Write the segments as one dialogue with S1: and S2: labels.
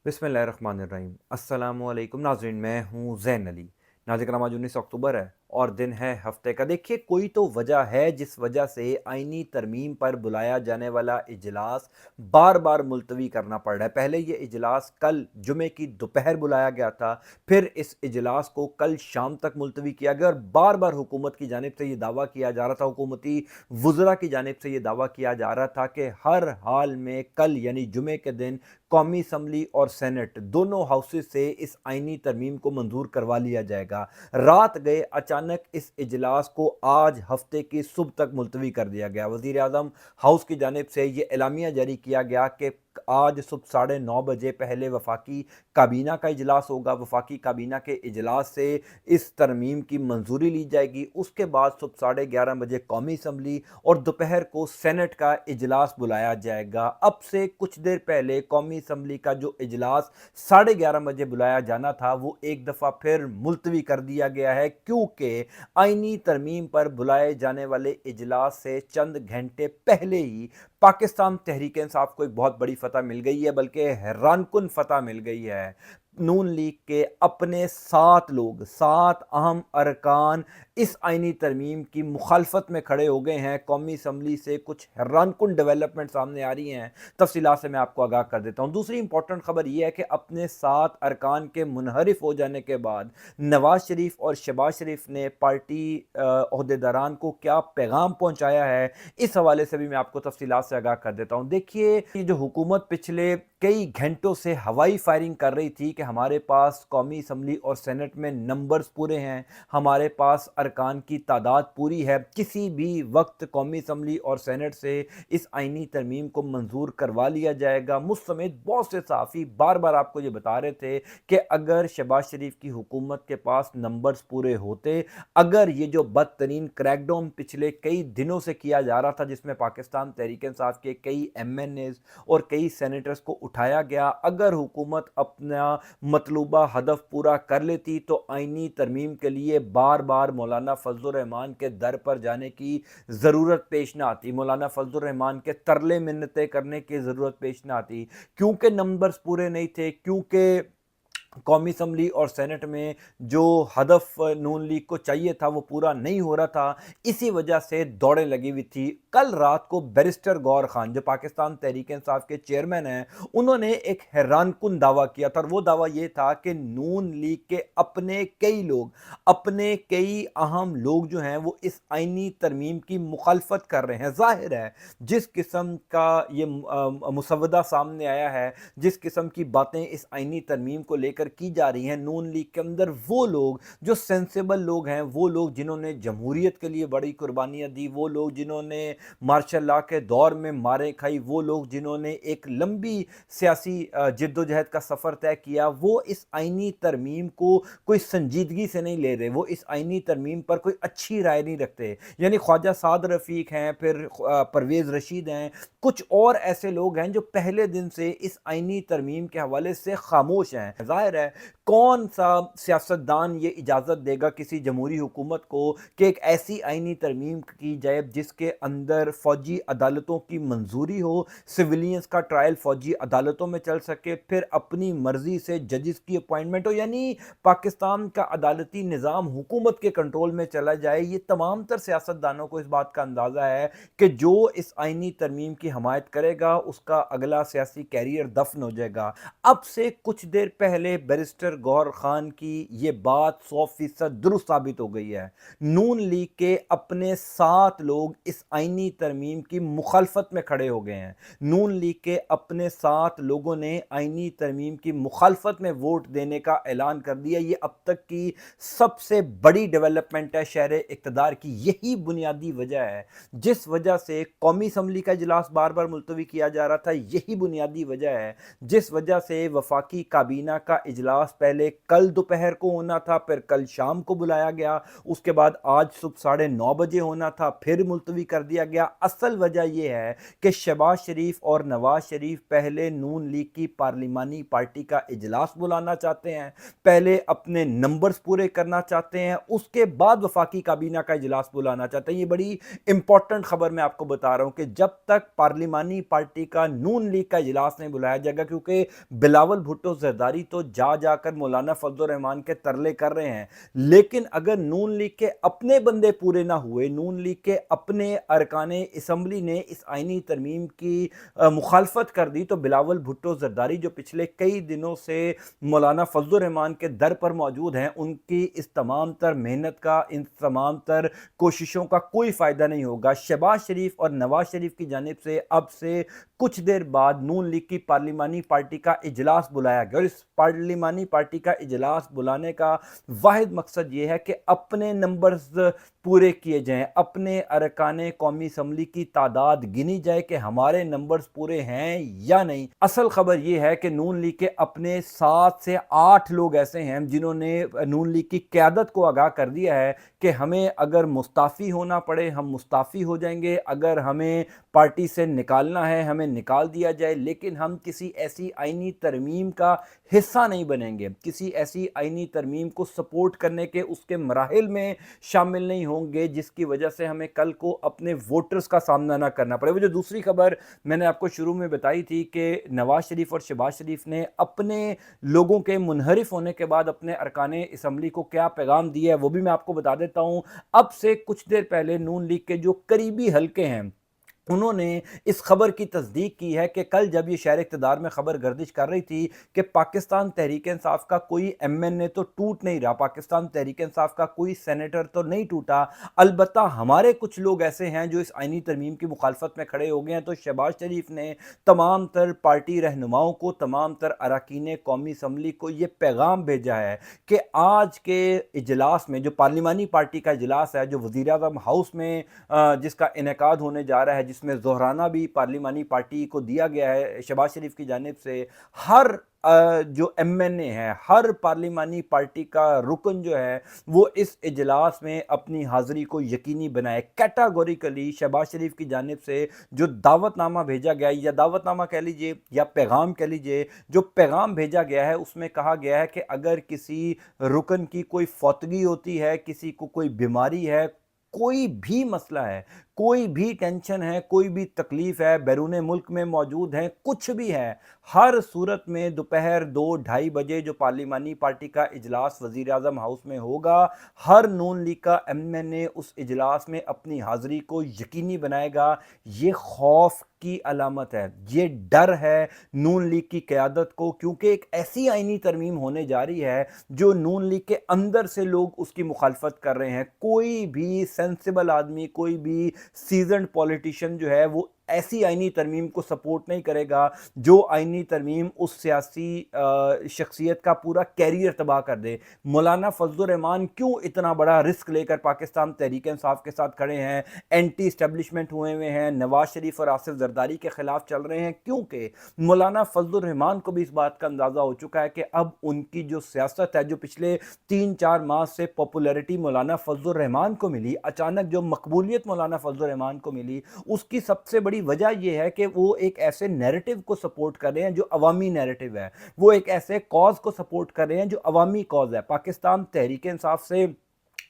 S1: बिस्मिल्लाहिर्रहमानिर्रहीम। अस्सलामुअलैकुम नाज़रीन, मैं हूँ ज़ैन अली। नाज़रीन कराम, आज 19 अक्टूबर है और दिन है हफ्ते का। देखिए, कोई तो वजह है जिस वजह से आईनी तरमीम पर बुलाया जाने वाला इजलास बार बार मुलतवी करना पड़ रहा है। पहले ये इजलास कल जुमे की दोपहर बुलाया गया था, फिर इस इजलास को कल शाम तक मुलतवी किया गया और बार बार हुकूमत की जानिब से ये दावा किया जा रहा था, हुकूमती वुज़रा की जानिब से ये दावा किया जा रहा था कि हर हाल में कल यानी जुमे के दिन कौमी असम्बली और सेनेट दोनों हाउसेस से इस आईनी तरमीम को मंजूर करवा लिया जाएगा। रात गए अचानक इस इजलास को आज हफ्ते की सुबह तक मुलतवी कर दिया गया। वज़ीर आज़म हाउस की जानिब से ये एलामिया जारी किया गया कि आज सुबह 9:30 बजे पहले वफाकी काबीना का इजलास होगा। वफाकी काबीना के इजलास से इस तरमीम की मंजूरी ली जाएगी। उसके बाद सुबह 11:30 बजे कौमी असम्बली और दोपहर को सेनेट का इजलास बुलाया जाएगा। अब से कुछ देर पहले कौमी असम्बली का जो इजलास 11:30 बजे बुलाया जाना था, वो एक दफ़ा फिर मुलतवी कर दिया गया है, क्योंकि आईनी तरमीम पर बुलाए जाने वाले इजलास से चंद घंटे पहले ही पाकिस्तान तहरीक इंसाफ को एक बहुत बड़ी फतह मिल गई है, बल्कि हैरानकुन फतह मिल गई है। नून लीग के अपने 7 अहम अरकान इस आईनी तरमीम की मुखालफत में खड़े हो गए हैं। कौमी असम्बली से कुछ हैरानकुन डेवलपमेंट सामने आ रही हैं, तफसीलात से मैं आपको आगाह कर देता हूँ। दूसरी इंपॉर्टेंट खबर यह है कि अपने 7 अरकान के मुनहरिफ हो जाने के बाद नवाज शरीफ और शहबाज शरीफ ने पार्टी अहदेदारान को क्या पैगाम पहुँचाया है, इस हवाले से भी मैं आपको तफसीलात से आगाह कर देता हूँ। देखिए, ये जो हुकूमत पिछले कई घंटों से हवाई फायरिंग कर रही थी कि हमारे पास कौमी असम्बली और सेनेट में नंबर्स पूरे हैं, हमारे पास अरकान की तादाद पूरी है, किसी भी वक्त कौमी असम्बली और सेनेट से इस आईनी तरमीम को मंजूर करवा लिया जाएगा। मुझ समेत बहुत से सहाफ़ी बार बार आपको ये बता रहे थे कि अगर शहबाज शरीफ की हुकूमत के पास नंबर्स पूरे होते, अगर ये जो बदतरीन क्रैकडाउन पिछले कई दिनों से किया जा रहा था, जिसमें पाकिस्तान तहरीक इंसाफ के कई MNAs और कई सेनेटर्स को उठाया गया, अगर हुकूमत अपना मतलूबा हदफ पूरा कर लेती तो आईनी तरमीम के लिए बार बार मौलाना फजलुर रहमान के दर पर जाने की ज़रूरत पेश ना आती, मौलाना फजलुर रहमान के तरले मिन्नतें करने की ज़रूरत पेश ना आती। क्योंकि नंबर्स पूरे नहीं थे, क्योंकि कौमी असम्बली और सेनेट में जो हदफ नून लीग को चाहिए था वो पूरा नहीं हो रहा था, इसी वजह से दौड़ें लगी हुई थी। कल रात को बैरिस्टर गौहर खान, जो पाकिस्तान तहरीक इंसाफ के चेयरमैन हैं, उन्होंने एक हैरानकुन दावा किया था और वो दावा ये था कि नून लीग के अपने कई लोग, अपने कई अहम लोग जो हैं वो इस आईनी तरमीम की मुखालफत कर रहे हैं। जाहिर है, जिस किस्म का ये मुसवदा सामने आया है, जिस किस्म की बातें इस आईनी तरमीम को लेकर की जा रही हैं, नून लीग के अंदर वो लोग जो सेंसेबल लोग हैं, वो लोग जिन्होंने जमहूरियत के लिए बड़ी कुर्बानियाँ दी, वो लोग जिन्होंने मार्शल लॉ के दौर में मारे खाई, वो लोग जिन्होंने एक लंबी सियासी जद्दोजहद का सफ़र तय किया, वो इस आईनी तरमीम को कोई संजीदगी से नहीं ले रहे, वो इस आईनी तरमीम पर कोई अच्छी राय नहीं रखते। यानी ख्वाजा साद रफ़ीक हैं, फिर परवेज़ रशीद हैं, कुछ और ऐसे लोग हैं जो पहले दिन से इस आईनी तरमीम के हवाले से खामोश हैं। जाहिर है, कौन सा सियासतदान ये इजाज़त देगा किसी जमहूरी हुकूमत को कि एक ऐसी आईनी तरमीम की जाए जिसके अंदर फ़ौजी अदालतों की मंजूरी हो, सिविलियंस का ट्रायल फ़ौजी अदालतों में चल सके, फिर अपनी मर्जी से जजेस की अपॉइंटमेंट हो, यानी पाकिस्तान का अदालती निज़ाम हुकूमत के कंट्रोल में चला जाए। ये तमाम तर सियासतदानों को इस बात का अंदाज़ा है कि जो इस आईनी तरमीम की हमायत करेगा उसका अगला सियासी कैरियर दफन हो जाएगा। अब से कुछ देर पहले बैरिस्टर गौहर खान की ये बात 100% दुरुस्त साबित हो गई है। नून लीग के अपने 7 लोग इस आईनी तरमीम की मुखालफत में खड़े हो गए हैं। नून लीग के अपने 7 लोगों ने आईनी तरमीम की मुखालफत में वोट देने का ऐलान कर दिया। ये अब तक की सबसे बड़ी डेवलपमेंट है शहर इक़्तिदार की। यही बुनियादी वजह है जिस वजह से कौमी असम्बली का इजलास बार बार मुलतवी किया जा रहा था। यही बुनियादी वजह है जिस वजह से वफाकी काबीना का इजलास पहले कल दोपहर को होना था, फिर कल शाम को बुलाया गया, उसके बाद आज सुबह 9:30 होना था, फिर मुलतवी कर दिया गया। असल वजह यह है कि शहबाज शरीफ और नवाज शरीफ पहले नून लीग की पार्लिमानी पार्टी का इजलास बुलाना चाहते हैं, पहले अपने नंबर्स पूरे करना चाहते हैं, उसके बाद वफाकी काबीना का इजलास बुलाना चाहते हैं। ये बड़ी इंपॉर्टेंट खबर मैं आपको बता रहा हूं कि जब तक पार्लिमानी पार्टी का नून लीग का इजलास नहीं बुलाया जाएगा, क्योंकि बिलावल भुट्टो जरदारी तो जा जाकर मौलाना फजल रहमान के तरले कर रहे हैं, लेकिन अगर नून लीग के अपने बंदे पूरे ना हुए, नून लीग के अपने अरकाने असम्बली ने इस आईनी तरमीम की मुखालफत कर दी, तो बिलावल भुट्टो जरदारी जो पिछले कई दिनों से मौलाना फजल रहमान के दर पर मौजूद हैं, उनकी इस तमाम तर मेहनत का, इन तमाम तर कोशिशों का कोई फायदा नहीं होगा। शहबाज शरीफ और नवाज शरीफ की जानिब से अब से कुछ देर बाद नून लीग की पार्लिमानी पार्टी का इजलास बुलाया गया, और इस पार्लिमानी पार्टी का इजलास बुलाने का वाहिद मकसद यह है कि अपने नंबर्स पूरे किए जाएं, अपने अरकाने कौमी असम्बली की तादाद गिनी जाए कि हमारे नंबर्स पूरे हैं या नहीं। असल खबर यह है कि नून लीग के अपने 7 से 8 लोग ऐसे हैं जिन्होंने नून लीग की क़यादत को आगाह कर दिया है कि हमें अगर मुस्ताफ़ी होना पड़े हम मुस्ताफ़ी हो जाएंगे, अगर हमें पार्टी से निकालना है हमें निकाल दिया जाए, लेकिन हम किसी ऐसी आईनी तरमीम का हिस्सा नहीं बनेंगे, किसी ऐसी आईनी तरमीम को सपोर्ट करने के उसके मराहिल में शामिल नहीं होंगे जिसकी वजह से हमें कल को अपने वोटर्स का सामना ना करना पड़े। वो जो दूसरी खबर मैंने आपको शुरू में बताई थी कि नवाज शरीफ और शहबाज शरीफ ने अपने लोगों के मुनहरिफ होने के बाद अपने अरकाने असम्बली को क्या पैगाम दिया है वो भी मैं आपको बता देता हूं। अब से कुछ देर पहले नून लीग के जो करीबी हलके हैं उन्होंने इस खबर की तस्दीक की है कि कल जब ये शहर इक़्तिदार में खबर गर्दिश कर रही थी कि पाकिस्तान तहरीक इंसाफ का कोई एमएनए तो टूट नहीं रहा, पाकिस्तान तहरीक इंसाफ का कोई सेनेटर तो नहीं टूटा, अलबत्ता हमारे कुछ लोग ऐसे हैं जो इस आईनी तरमीम की मुखालफत में खड़े हो गए हैं। तो शहबाज शरीफ ने तमाम तर पार्टी रहनुमाओं को, तमाम तर अरकान कौमी असम्बली को ये पैगाम भेजा है कि आज के इजलास में, जो पार्लिमानी पार्टी का इजलास है जो वज़ीर आज़म हाउस में जिसका इनेकाद होने जा रहा है, जिसमें ज़ोहराना भी पार्लिमानी पार्टी को दिया गया है शहबाज शरीफ की जानिब से, हर जो एमएनए है, हर पार्लिमानी पार्टी का रुकन जो है वो इस इजलास में अपनी हाज़िरी को यकीनी बनाए। कैटागोरिकली शहबाज शरीफ की जानिब से जो दावतनामा भेजा गया, या दावतनामा कह लीजिए या पैगाम कह लीजिए, जो पैगाम भेजा गया है उसमें कहा गया है कि अगर किसी रुकन की कोई फौतगी होती है, किसी को कोई बीमारी है, कोई भी मसला है, कोई भी टेंशन है, कोई भी तकलीफ है, बैरून मुल्क में मौजूद हैं, कुछ भी है, हर सूरत में दोपहर 2-2:30 बजे जो पार्लिमानी पार्टी का इजलास वज़ीर आज़म हाउस में होगा, हर नून लीग का एमएनए उस इजलास में अपनी हाज़िरी को यकीनी बनाएगा। ये खौफ की अलामत है, ये डर है नून लीग की क़यादत को, क्योंकि एक ऐसी आईनी तरमीम होने जा रही है जो नून लीग के अंदर से लोग उसकी मुखालफत कर रहे हैं। कोई भी सेंसिबल आदमी, कोई भी सीजन्ड पॉलिटिशियन जो है वो ऐसी आईनी तरमीम को सपोर्ट नहीं करेगा जो आईनी तरमीम उस सियासी शख्सियत का पूरा कैरियर तबाह कर दे। मौलाना फजल रहमान क्यों इतना बड़ा रिस्क लेकर पाकिस्तान तहरीक इंसाफ के साथ खड़े हैं, एंटी इस्टेब्लिशमेंट हुए हुए हैं, नवाज शरीफ और आसिफ जरदारी के खिलाफ चल रहे हैं? क्योंकि मौलाना फजल रहमान को भी इस बात का अंदाज़ा हो चुका है कि अब उनकी जो सियासत है, जो पिछले 3-4 माह से पॉपुलैरिटी मौलाना फजल रहमान को मिली, अचानक जो मकबूलियत मौलाना फजल रहमान को मिली, उसकी सबसे बड़ी वजह यह है कि वो एक ऐसे नैरेटिव को सपोर्ट कर रहे हैं जो अवामी नैरेटिव है, वो एक ऐसे कॉज को सपोर्ट कर रहे हैं जो अवामी कॉज है। पाकिस्तान तहरीक इंसाफ से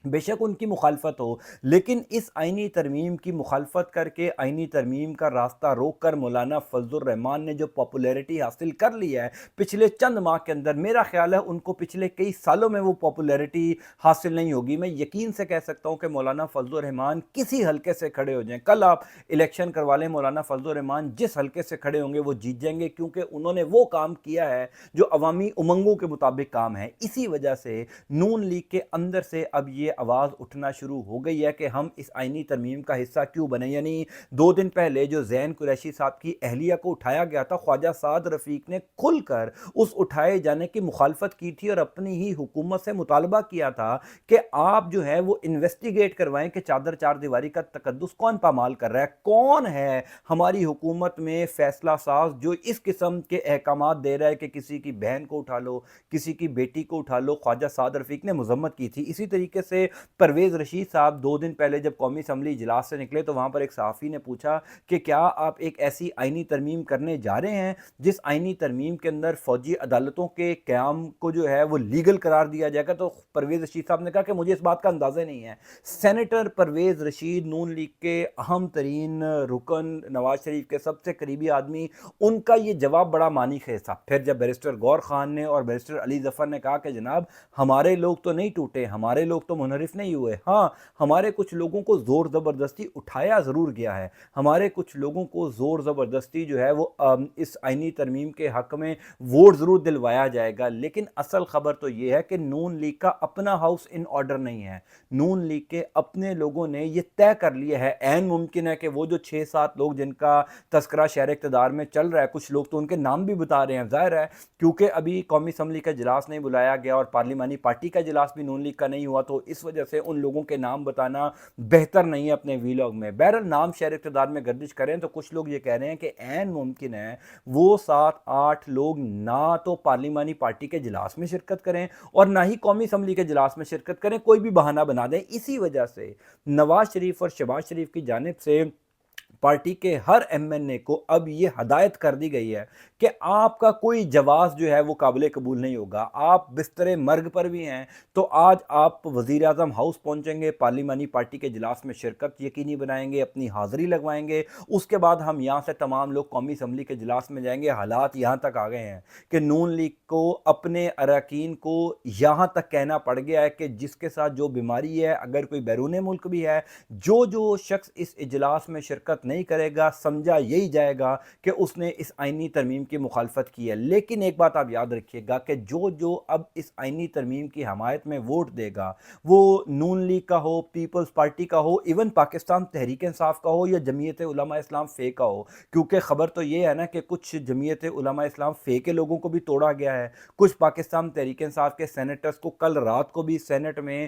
S1: बेशक उनकी मुखालफत हो, लेकिन इस आईनी तरमीम की मुखालफत करके आईनी तरमीम का रास्ता रोक कर मौलाना फजल रहमान ने जो पॉपुलैरिटी हासिल कर ली है पिछले चंद माह के अंदर, मेरा ख्याल है उनको पिछले कई सालों में वो पॉपुलैरिटी हासिल नहीं होगी। मैं यकीन से कह सकता हूँ कि मौलाना फजल रहमान किसी हल्के से खड़े हो जाएं, कल आप इलेक्शन करवा लें, मौलाना फजल रहमान जिस हल्के से खड़े होंगे वो जीत जाएंगे, क्योंकि उन्होंने वो काम किया है जो अवामी उमंगों के मुताबिक काम है। इसी वजह से नून लीग के अंदर से अब ये آواز اٹھنا شروع ہو گئی ہے کہ ہم اس آئینی ترمیم کا حصہ کیوں بنے. یعنی 2 دن پہلے جو زین قریشی صاحب کی اہلیہ کو اٹھایا گیا تھا، خواجہ سعد رفیق نے کھل کر اس اٹھائے جانے کی مخالفت کی تھی اور اپنی ہی حکومت سے مطالبہ کیا تھا کہ آپ جو ہے وہ انویسٹیگیٹ کروائیں کہ چادر چار دیواری کا تقدس کون پامال کر رہا ہے، کون ہے ہماری حکومت میں فیصلہ ساز جو اس قسم کے احکامات دے رہا ہے کہ کسی کی بہن کو اٹھا لو، کسی کی بیٹی کو اٹھا لو. خواجہ سعد رفیق نے مذمت کی تھی. اسی طریقے سے پرویز رشید صاحب 2 دن پہلے جب قومی اسمبلی اجلاس سے نکلے تو وہاں پر ایک صحافی نے پوچھا کہ کیا آپ ایک ایسی آئینی ترمیم کرنے جا رہے ہیں جس آئینی ترمیم کے اندر فوجی عدالتوں کے قیام کو جو ہے وہ لیگل قرار دیا جائے گا؟ تو پرویز رشید صاحب نے کہا کہ مجھے اس بات کا اندازہ نہیں ہے. سینیٹر پرویز رشید نون لیگ کے اہم ترین رکن، نواز شریف کے سب سے قریبی آدمی، ان کا یہ جواب بڑا معنی خیز تھا. پھر جب بیرسٹر غور خان نے اور بیرسٹر علی ظفر نے کہا کہ جناب ہمارے لوگ تو نہیں ٹوٹے، ہمارے لوگ تو منحرف نہیں ہوئے، ہاں ہمارے کچھ لوگوں کو زور زبردستی اٹھایا ضرور گیا ہے، ہمارے کچھ لوگوں کو زور زبردستی جو ہے وہ اس آئینی ترمیم کے حق میں ووٹ ضرور دلوایا جائے گا. لیکن اصل خبر تو یہ ہے کہ نون لیگ کا اپنا ہاؤس ان آرڈر نہیں ہے. نون لیگ کے اپنے لوگوں نے یہ طے کر لیا ہے، عین ممکن ہے کہ وہ جو 6-7 لوگ جن کا تذکرہ شہر اقتدار میں چل رہا ہے، کچھ لوگ تو ان کے نام بھی بتا رہے ہیں، ظاہر ہے کیونکہ ابھی قومی اسمبلی کا اجلاس نہیں بلایا گیا اور پارلیمانی پارٹی کا اجلاس بھی نون لیگ کا نہیں ہوا، تو اس وجہ سے ان لوگوں کے نام بتانا بہتر نہیں ہے اپنے ویلاگ میں. بہرحال نام شہر اقتدار میں گردش کریں تو کچھ لوگ یہ کہہ رہے ہیں کہ عین ممکن ہے وہ 7-8 لوگ نہ تو پارلیمانی پارٹی کے اجلاس میں شرکت کریں اور نہ ہی قومی اسمبلی کے اجلاس میں شرکت کریں، کوئی بھی بہانہ بنا دیں. اسی وجہ سے نواز شریف اور شہباز شریف کی جانب سے پارٹی کے ہر ایم این اے کو اب یہ ہدایت کر دی گئی ہے کہ آپ کا کوئی جواز جو ہے وہ قابل قبول نہیں ہوگا. آپ بستر مرگ پر بھی ہیں تو آج آپ وزیر اعظم ہاؤس پہنچیں گے، پارلیمانی پارٹی کے اجلاس میں شرکت یقینی بنائیں گے، اپنی حاضری لگوائیں گے، اس کے بعد ہم یہاں سے تمام لوگ قومی اسمبلی کے اجلاس میں جائیں گے. حالات یہاں تک آ گئے ہیں کہ نون لیگ کو اپنے اراکین کو یہاں تک کہنا پڑ گیا ہے کہ جس کے ساتھ جو بیماری ہے، اگر کوئی بیرون ملک بھی ہے، جو شخص اس اجلاس میں شرکت نہیں کرے گا سمجھا یہی جائے گا کہ اس نے اس آئینی ترمیم کی مخالفت کی ہے. لیکن ایک بات آپ یاد رکھیے گا کہ جو اب اس آئینی ترمیم کی حمایت میں ووٹ دے گا، وہ نون لیگ کا ہو، پیپلز پارٹی کا ہو، ایون پاکستان تحریک انصاف کا ہو یا جمعیت علماء اسلام فے کا ہو، کیونکہ خبر تو یہ ہے نا کہ کچھ جمعیت علماء اسلام فے کے لوگوں کو بھی توڑا گیا ہے، کچھ پاکستان تحریک انصاف کے سینیٹرز کو کل رات کو بھی سینٹ میں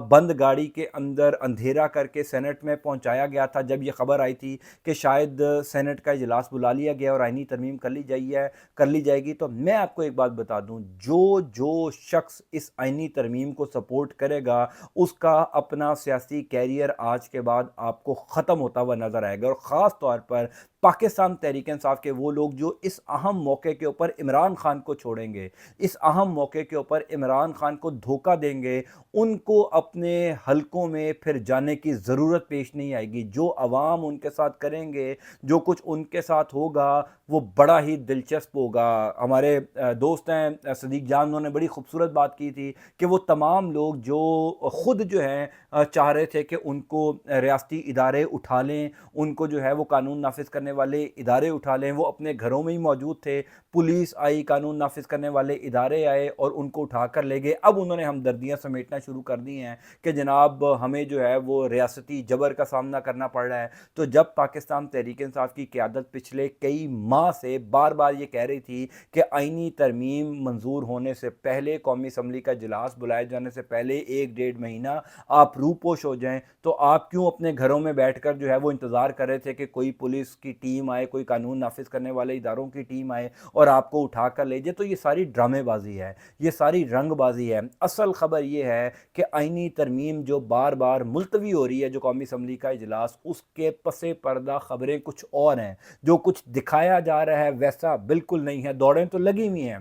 S1: بند گاڑی کے اندر اندھیرا کر کے سینٹ میں پہنچایا گیا تھا جب یہ خبر آئی تھی کہ شاید سینٹ کا اجلاس بلا لیا گیا اور آئینی ترمیم کر لی جائے گی. تو میں آپ کو ایک بات بتا دوں، جو شخص اس آئینی ترمیم کو سپورٹ کرے گا اس کا اپنا سیاسی کیریئر آج کے بعد آپ کو ختم ہوتا ہوا نظر آئے گا. اور خاص طور پر پاکستان تحریک انصاف کے وہ لوگ جو اس اہم موقع کے اوپر عمران خان کو چھوڑیں گے، اس اہم موقع کے اوپر عمران خان کو دھوکہ دیں گے، ان کو اپنے حلقوں میں پھر جانے کی ضرورت پیش نہیں آئے گی. جو عوام ان کے ساتھ کریں گے، جو کچھ ان کے ساتھ ہوگا وہ بڑا ہی دلچسپ ہوگا. ہمارے دوست ہیں صدیق جان، انہوں نے بڑی خوبصورت بات کی تھی کہ وہ تمام لوگ جو خود جو ہیں چاہ رہے تھے کہ ان کو ریاستی ادارے اٹھا لیں، ان کو جو ہے وہ قانون نافذ کرنے والے ادارے اٹھا لیں، وہ اپنے گھروں میں ہی موجود تھے، پولیس آئی، قانون نافذ کرنے والے ادارے آئے اور ان کو اٹھا کر لے گئے. اب انہوں نے ہمدردیاں سمیٹنا شروع کر دی ہیں کہ جناب ہمیں جو ہے وہ ریاستی جبر کا سامنا کرنا پڑ رہا ہے. تو جب پاکستان تحریک انصاف کی قیادت پچھلے کئی ماہ سے بار بار یہ کہہ رہی تھی کہ آئینی ترمیم منظور ہونے سے پہلے، قومی اسمبلی کا اجلاس بلائے جانے سے پہلے 1-1.5 مہینہ آپ روپوش ہو جائیں، تو آپ کیوں اپنے گھروں میں بیٹھ کر جو ہے وہ انتظار کر رہے تھے کہ کوئی پولیس کی ٹیم آئے، کوئی قانون نافذ کرنے والے اداروں کی ٹیم آئے اور آپ کو اٹھا کر لے جائے؟ تو یہ ساری ڈرامے بازی ہے، یہ ساری رنگ بازی ہے. اصل خبر یہ ہے کہ آئینی ترمیم جو بار بار ملتوی ہو رہی ہے، جو قومی اسمبلی کا اجلاس، اس کے پس پردہ خبریں کچھ اور ہیں. جو کچھ دکھایا جا رہا ہے ویسا بالکل نہیں ہے. دوڑیں تو لگی ہوئی ہیں،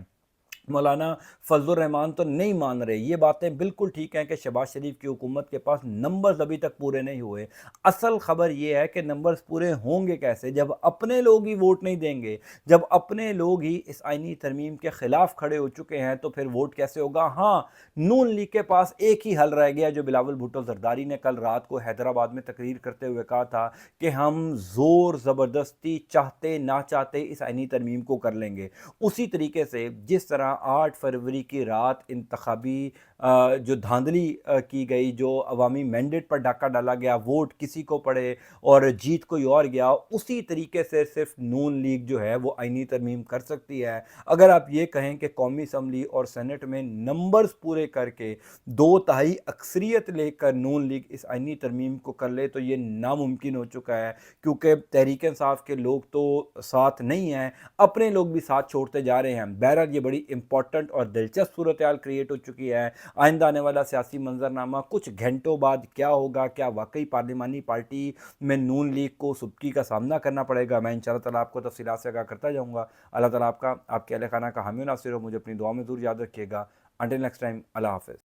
S1: مولانا فضل الرحمان تو نہیں مان رہے. یہ باتیں بالکل ٹھیک ہیں کہ شہباز شریف کی حکومت کے پاس نمبرز ابھی تک پورے نہیں ہوئے. اصل خبر یہ ہے کہ نمبرز پورے ہوں گے کیسے جب اپنے لوگ ہی ووٹ نہیں دیں گے، جب اپنے لوگ ہی اس آئینی ترمیم کے خلاف کھڑے ہو چکے ہیں تو پھر ووٹ کیسے ہوگا؟ ہاں، نون لیگ کے پاس ایک ہی حل رہ گیا جو بلاول بھٹو زرداری نے کل رات کو حیدرآباد میں تقریر کرتے ہوئے کہا تھا کہ ہم زور زبردستی چاہتے نہ چاہتے اس آئینی ترمیم کو کر لیں گے. اسی طریقے سے جس طرح 8 फरवरी की रात इंतखाबी जो धांधली की गई, जो अवामी मैंडेट पर डाका डाला गया, वोट किसी को पड़े और जीत कोई और गया, उसी तरीके से सिर्फ नून लीग जो है वो आईनी तरमीम कर सकती है। अगर आप ये कहें कि कौमी असम्बली और सेनेट में नंबर्स पूरे करके 2/3 अक्सरियत लेकर नून लीग इस आईनी तरमीम को कर ले तो ये नामुमकिन हो चुका है, क्योंकि तहरीक इंसाफ के लोग तो साथ नहीं हैं, अपने लोग भी साथ छोड़ते जा रहे हैं। बहरहाल ये बड़ी इंपॉर्टेंट और दिलचस्प सूरत हाल क्रिएट हो चुकी है। आइंदा आने वाला सियासी मंजरनामा कुछ घंटों बाद क्या होगा, क्या वाकई पार्लिमानी पार्टी में नून लीग को सुबकी का सामना करना पड़ेगा, मैं इंशाअल्लाह ताला आपको तफसीलात से आगाह करता जाऊँगा। अल्लाह ताला आपका, आपके अहल खाना का हामी नासिर हो। मुझे अपनी दुआ में ज़रूर याद रखिएगा। अंटिल नेक्स्ट टाइम, अल्लाह हाफ़िज़।